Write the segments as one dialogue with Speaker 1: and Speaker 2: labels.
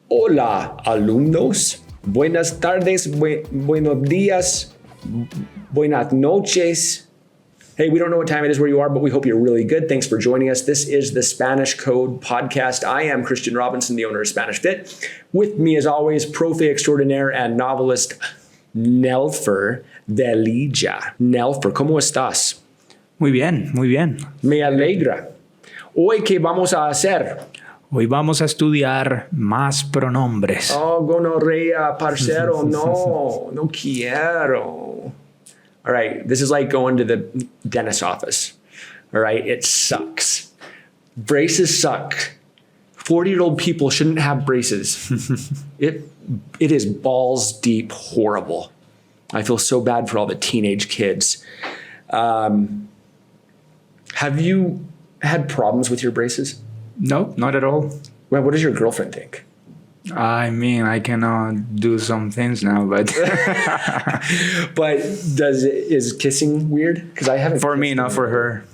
Speaker 1: Hola, alumnos. Buenas tardes, buenos días, buenas noches. Hey, we don't know what time it is where you are, but we hope you're really good. Thanks for joining us. This is the Spanish Code Podcast. I am Christian Robinson, the owner of Spanish Fit. With me, as always, profe extraordinaire and novelist Nelfer Delija. Nelfer, ¿cómo estás?
Speaker 2: Muy bien, muy bien.
Speaker 1: Me alegra. Hoy, ¿qué vamos a hacer?
Speaker 2: Hoy vamos a estudiar más pronombres.
Speaker 1: Oh, gonorrea, parcero, no quiero. All right, this is like going to the dentist's office. All right, it sucks. Braces suck. 40-year-old people shouldn't have braces. It is balls deep horrible. I feel so bad for all the teenage kids. Have you had problems with your braces?
Speaker 2: No, not at all.
Speaker 1: Well, what does your girlfriend think?
Speaker 2: I mean, I cannot do some things now, but
Speaker 1: But is kissing weird? Because I haven't.
Speaker 2: for me, not for her.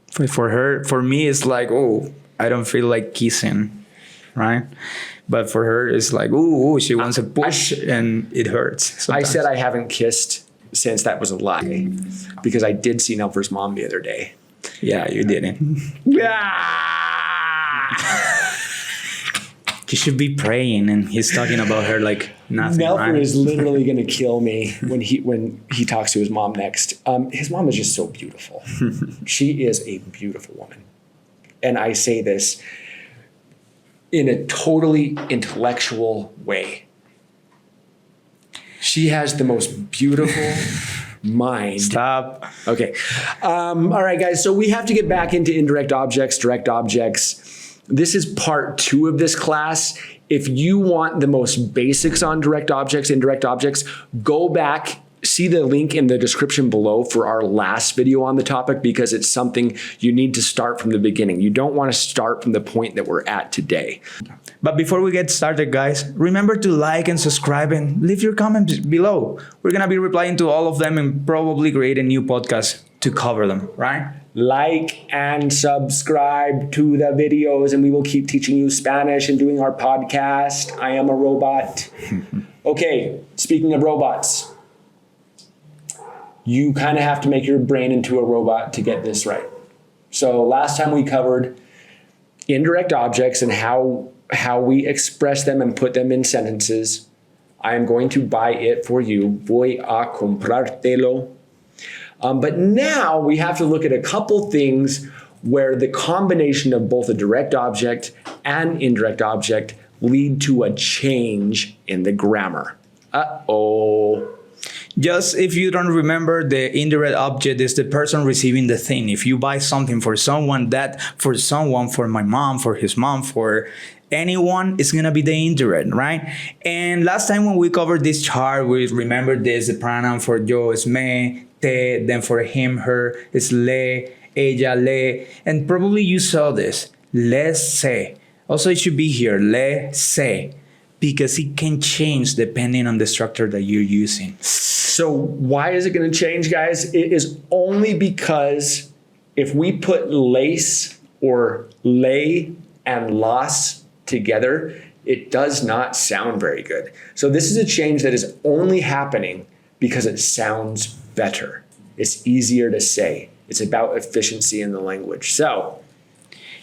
Speaker 2: For me, it's like, oh, I don't feel like kissing, right? But for her, it's like, ooh, she wants a push and it hurts. Sometimes.
Speaker 1: I said I haven't kissed since that was a lie, because I did see Nelfer's mom the other day.
Speaker 2: Yeah, you didn't. You should be praying, and he's talking about her like nothing.
Speaker 1: Nelfer
Speaker 2: right?
Speaker 1: is literally going to kill me when he talks to his mom next. His mom is just so beautiful. She is a beautiful woman. And I say this in a totally intellectual way. She has the most beautiful mind.
Speaker 2: Stop.
Speaker 1: Okay. All right, guys. So we have to get back into indirect objects, direct objects. This is part 2 of this class. If you want the most basics on direct objects, indirect objects, go back, see the link in the description below for our last video on the topic, because it's something you need to start from the beginning. You don't want to start from the point that we're at today.
Speaker 2: But before we get started, guys, remember to like and subscribe and leave your comments below. We're going to be replying to all of them and probably create a new podcast to cover them, right?
Speaker 1: Like and subscribe to the videos, and we will keep teaching you Spanish and doing our podcast. I am a robot. Okay, speaking of robots, you kind of have to make your brain into a robot to get this right. So last time we covered indirect objects and how we express them and put them in sentences. I am going to buy it for you. Voy a comprártelo. But now we have to look at a couple things where the combination of both a direct object and indirect object lead to a change in the grammar. Uh-oh.
Speaker 2: Just if you don't remember, the indirect object is the person receiving the thing. If you buy something for someone, for my mom, for his mom, for anyone, it's going to be the indirect, right? And last time when we covered this chart, we remember this, the pronoun for yo is me, te, then for him, her, is le, ella, le, and probably you saw this, le se. Also, it should be here, le se, because it can change depending on the structure that you're using.
Speaker 1: So why is it going to change, guys? It is only because if we put lace or lay and las together, it does not sound very good. So this is a change that is only happening because it sounds better. It's easier to say. It's about efficiency in the language. So,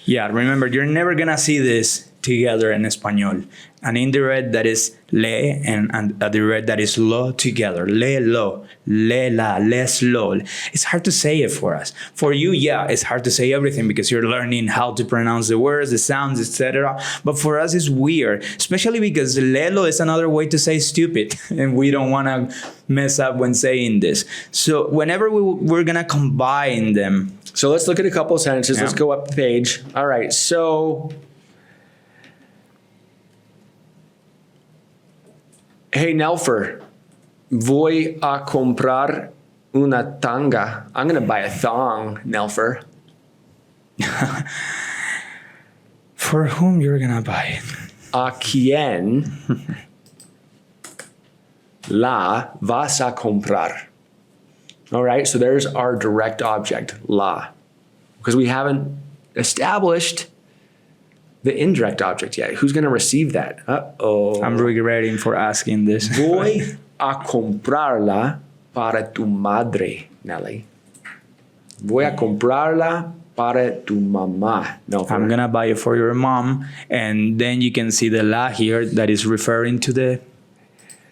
Speaker 2: yeah, remember, you're never going to see this together in Espanol. An indirect that is le and a direct that is lo together. Le, lo, le, la, les, lo. It's hard to say it for us. For you, yeah, it's hard to say everything because you're learning how to pronounce the words, the sounds, etc. But for us, it's weird, especially because lelo is another way to say stupid, and we don't want to mess up when saying this. So whenever we're going to combine them.
Speaker 1: So let's look at a couple of sentences.
Speaker 2: Yeah.
Speaker 1: Let's go up the page. All right, so... Hey, Nelfer, voy a comprar una tanga. I'm going to buy a thong, Nelfer.
Speaker 2: For whom you're going to buy it?
Speaker 1: ¿A quién la vas a comprar? All right, so there's our direct object, la. Because we haven't established The indirect object yet. Who's going to receive that? Uh-oh.
Speaker 2: I'm regretting for asking this.
Speaker 1: Voy a comprarla para tu madre, Nelly. Voy a comprarla para tu mamá. No,
Speaker 2: I'm gonna buy it for your mom, and then you can see the la here that is referring to the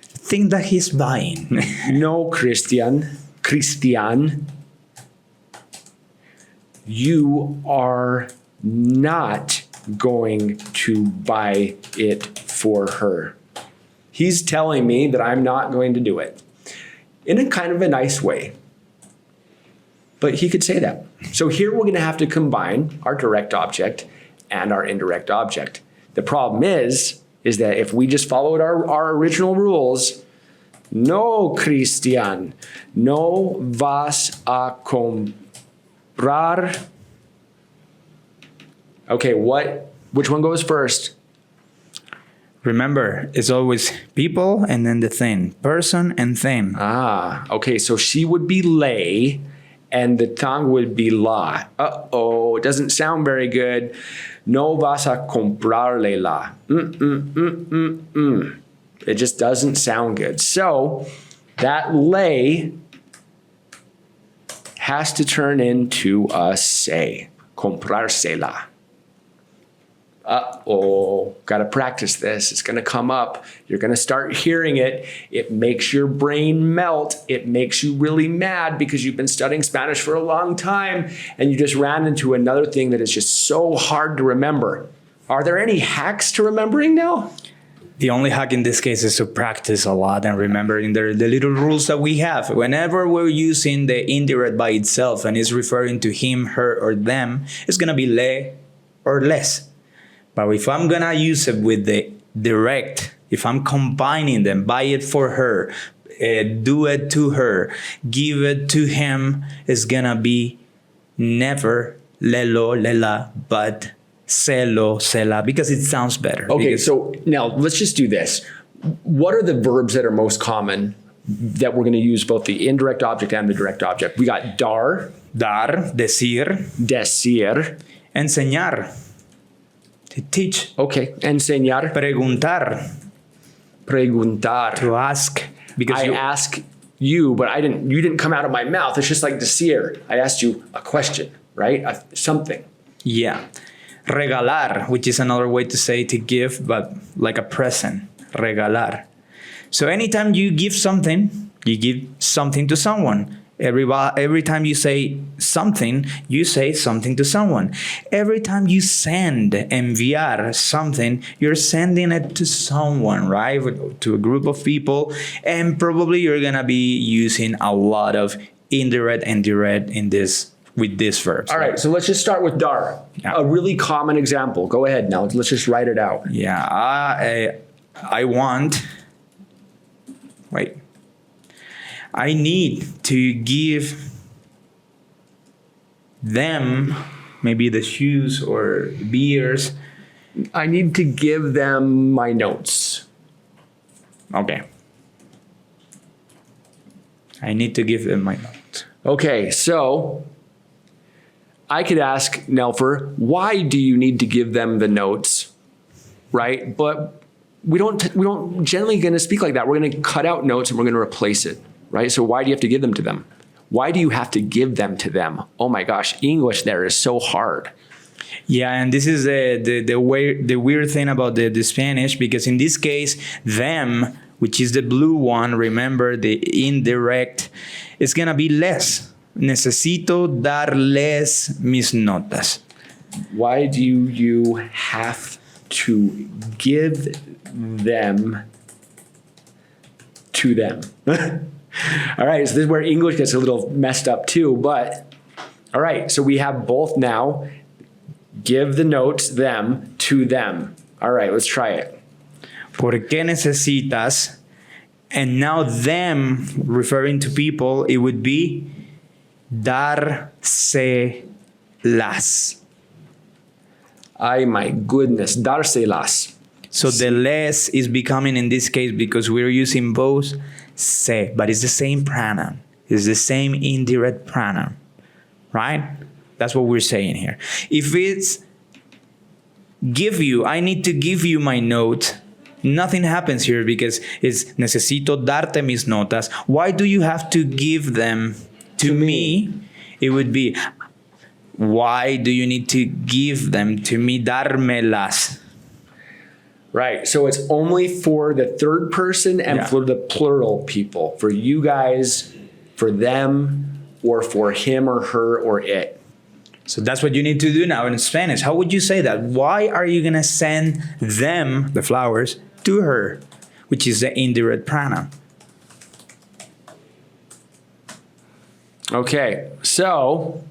Speaker 2: thing that he's buying.
Speaker 1: No, Christian. You are not going to buy it for her. He's telling me that I'm not going to do it in a kind of a nice way. But he could say that. So here we're going to have to combine our direct object and our indirect object. The problem is that if we just followed our original rules, no, Christian, no vas a comprar. Okay, which one goes first?
Speaker 2: Remember, it's always people and then the thing. Person and thing.
Speaker 1: Okay, so she would be lay and the tongue would be la. Uh-oh, it doesn't sound very good. No vas a comprarle la. It just doesn't sound good. So that lay has to turn into a say. Comprársela. Uh-oh, got to practice this. It's going to come up. You're going to start hearing it. It makes your brain melt. It makes you really mad because you've been studying Spanish for a long time and you just ran into another thing that is just so hard to remember. Are there any hacks to remembering now?
Speaker 2: The only hack in this case is to practice a lot and remembering the little rules that we have. Whenever we're using the indirect by itself and it's referring to him, her, or them, it's going to be le or les. But if I'm going to use it with the direct, if I'm combining them, buy it for her, do it to her, give it to him, it's going to be never lelo, lela, but se-lo, se-la, because it sounds better.
Speaker 1: Okay, so now let's just do this. What are the verbs that are most common that we're going to use both the indirect object and the direct object? We got dar,
Speaker 2: decir, enseñar, to teach.
Speaker 1: Okay, enseñar. Preguntar.
Speaker 2: To ask. Because
Speaker 1: I ask you, but you didn't come out of my mouth. It's just like decir. I asked you a question, right? Something.
Speaker 2: Yeah. Regalar, which is another way to say to give, but like a present. Regalar. So anytime you give something to someone. Every time you say something to someone. Every time you send, enviar something, you're sending it to someone, right? To a group of people. And probably you're going to be using a lot of indirect and direct with these verbs.
Speaker 1: All right, so let's just start with dar. Yeah. A really common example. Go ahead now. Let's just write it out.
Speaker 2: Yeah, I want. Wait. I need to give them maybe the shoes or beers.
Speaker 1: I need to give them my notes.
Speaker 2: Okay. I need to give them my notes.
Speaker 1: Okay, so I could ask Nelfer, why do you need to give them the notes? Right? But we don't generally going to speak like that. We're going to cut out notes and we're going to replace it. Right? So why do you have to give them to them? Why do you have to give them to them? Oh my gosh, English there is so hard.
Speaker 2: Yeah, and this is the weird thing about the Spanish, because in this case, them, which is the blue one, remember the indirect, it's going to be les. Necesito darles mis notas. Why
Speaker 1: do you have to give them to them? All right, so this is where English gets a little messed up too, but all right, so we have both now. Give the notes, them, to them. All right, let's try it.
Speaker 2: ¿Por qué necesitas? And now them, referring to people, it would be darse-las.
Speaker 1: Ay, my goodness, darse-las.
Speaker 2: So the les is becoming in this case, because we're using both se, but it's the same pronoun. It's the same indirect pronoun, right? That's what we're saying here. If it's give you, I need to give you my note. Nothing happens here because it's necesito darte mis notas. Why do you have to give them to me? It would be, why do you need to give them to me? Dármelas.
Speaker 1: Right. So it's only for the third person and for the plural people, for you guys, for them, or for him or her or it.
Speaker 2: So that's what you need to do now in Spanish. How would you say that? Why are you going to send them, the flowers, to her, which is the indirect pronoun?
Speaker 1: Okay. So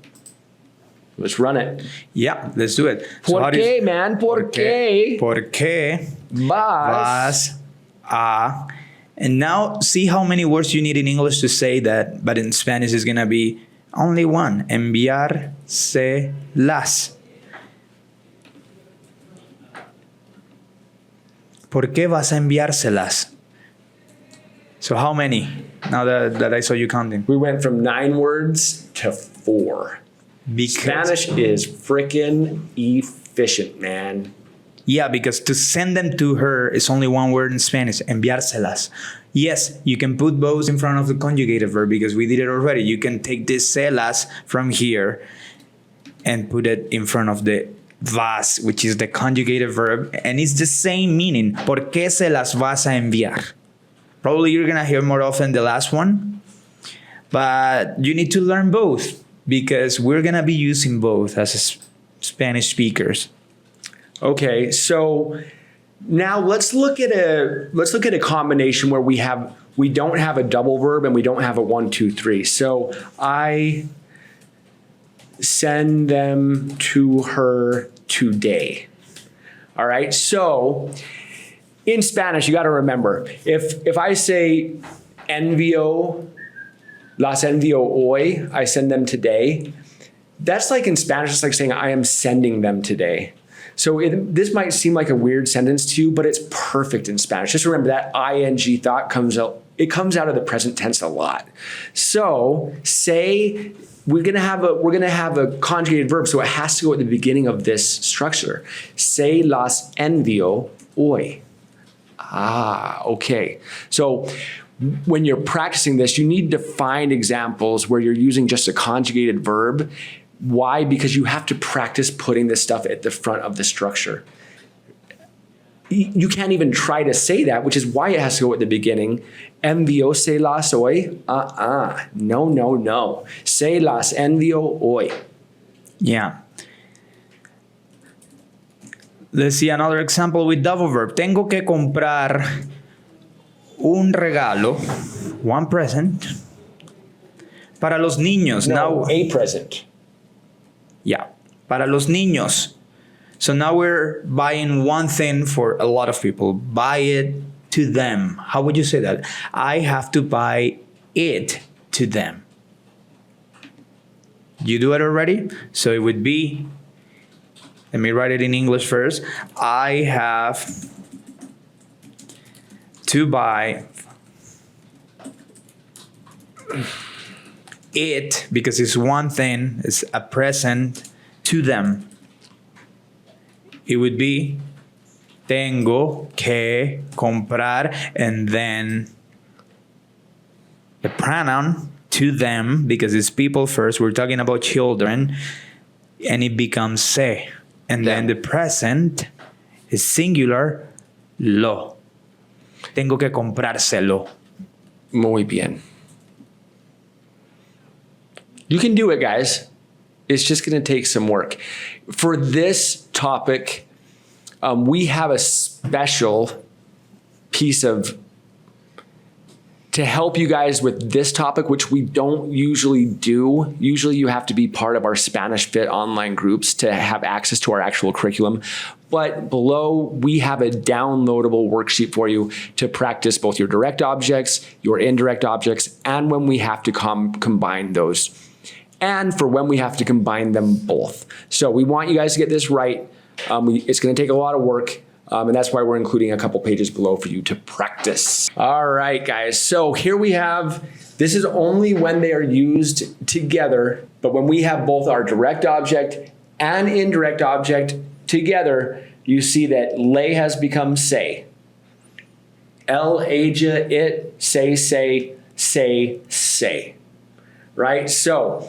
Speaker 1: let's run it.
Speaker 2: Yeah, let's do it.
Speaker 1: ¿Por qué, man? ¿Por qué?
Speaker 2: ¿Por qué
Speaker 1: vas
Speaker 2: a? And now see how many words you need in English to say that, but in Spanish is going to be only one. Enviárselas. ¿Por qué vas a enviárselas? So how many? Now that I saw you counting.
Speaker 1: We went from 9 words to 4.
Speaker 2: Because,
Speaker 1: Spanish is freaking efficient, man.
Speaker 2: Yeah, because to send them to her is only one word in Spanish, enviárselas. Yes, you can put both in front of the conjugated verb because we did it already. You can take this celas from here and put it in front of the vas, which is the conjugated verb, and it's the same meaning. ¿Por qué se las vas a enviar? Probably you're going to hear more often the last one, but you need to learn both because we're going to be using both as Spanish speakers.
Speaker 1: Okay, so now let's look at a combination where we don't have a double verb and we don't have a 1, 2, 3. So I send them to her today. All right. So in Spanish, you got to remember, if I say las envío hoy, I send them today. That's like in Spanish, it's like saying I am sending them today. So this might seem like a weird sentence to you, but it's perfect in Spanish. Just remember that ing thought comes out of the present tense a lot. So say we're gonna have a conjugated verb, so it has to go at the beginning of this structure. Se las envío hoy. Okay. So when you're practicing this, you need to find examples where you're using just a conjugated verb. Why? Because you have to practice putting this stuff at the front of the structure. You can't even try to say that, which is why it has to go at the beginning. Envío se las hoy. No. Se las envío hoy.
Speaker 2: Yeah. Let's see another example with double verb. Tengo que comprar un regalo, one present, para los niños.
Speaker 1: No,
Speaker 2: now,
Speaker 1: a present.
Speaker 2: Yeah, para los niños. So now we're buying one thing for a lot of people. Buy it to them. How would you say that? I have to buy it to them. You do it already? So it would be, let me write it in English first. I have to buy it, because it's one thing, it's a present, to them. It would be tengo que comprar, and then the pronoun to them, because it's people first. We're talking about children, and it becomes se. And then the present is singular, lo. Tengo que comprárselo.
Speaker 1: Muy bien. You can do it, guys. It's just going to take some work. For this topic, we have a special piece to help you guys with this topic, which we don't usually do. Usually you have to be part of our Spanish Fit online groups to have access to our actual curriculum. But below, we have a downloadable worksheet for you to practice both your direct objects, your indirect objects, and when we have to combine those. And for when we have to combine them both. So we want you guys to get this right. It's going to take a lot of work. And that's why we're including a couple pages below for you to practice. All right, guys. So here we have, this is only when they are used together, but when we have both our direct object and indirect object together, you see that lay has become say. El, ella, it, say, right? So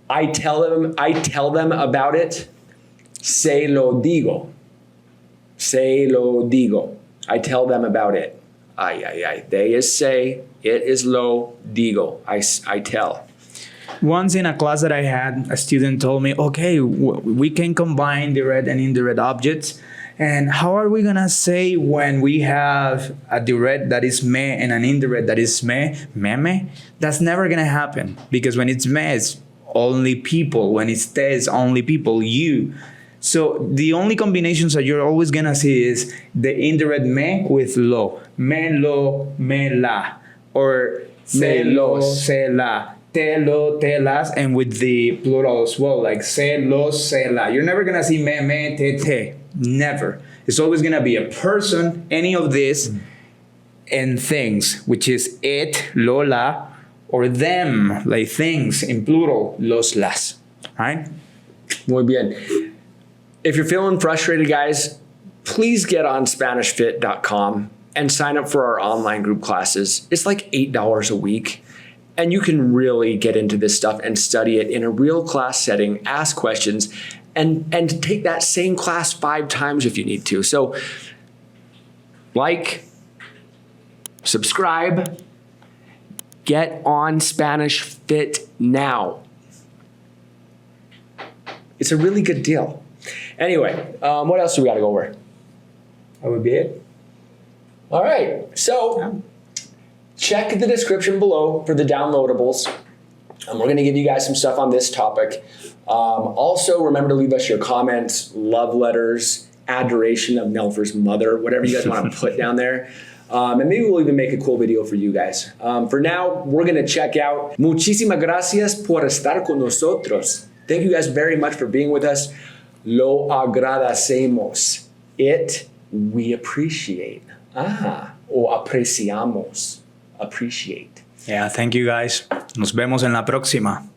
Speaker 1: I tell them about it. Se lo digo. I tell them about it. Ay. They is say, it is lo, digo. I tell.
Speaker 2: Once in a class that I had, a student told me, okay, we can combine direct and indirect objects. And how are we gonna say when we have a direct that is me and an indirect that is meme? That's never gonna happen, because when it's me, it's only people. When it's te, it's only people, you. So the only combinations that you're always gonna see is the indirect me with lo, me la, or se lo, se la, te lo, te las, and with the plural as well, like se lo, se la. You're never gonna see me, te. Never. It's always gonna be a person, any of this, and things, which is it, lo, la, or them, like things in plural, los, las. Right?
Speaker 1: Muy bien. If you're feeling frustrated, guys, please get on SpanishFit.com and sign up for our online group classes. It's like $8 a week. And you can really get into this stuff and study it in a real class setting, ask questions, and take that same class 5 times if you need to. So like, subscribe, get on Spanish Fit now. It's a really good deal. Anyway, what else do we got to go over?
Speaker 2: That would be it.
Speaker 1: All right. So check the description below for the downloadables. We're going to give you guys some stuff on this topic. Also, remember to leave us your comments, love letters, adoration of Nelfer's mother, whatever you guys want to put down there. And maybe we'll even make a cool video for you guys. For now, we're going to check out. Muchísimas gracias por estar con nosotros. Thank you guys very much for being with us. Lo agradecemos. It we appreciate. O apreciamos. Appreciate.
Speaker 2: Yeah, thank you guys. Nos vemos en la próxima.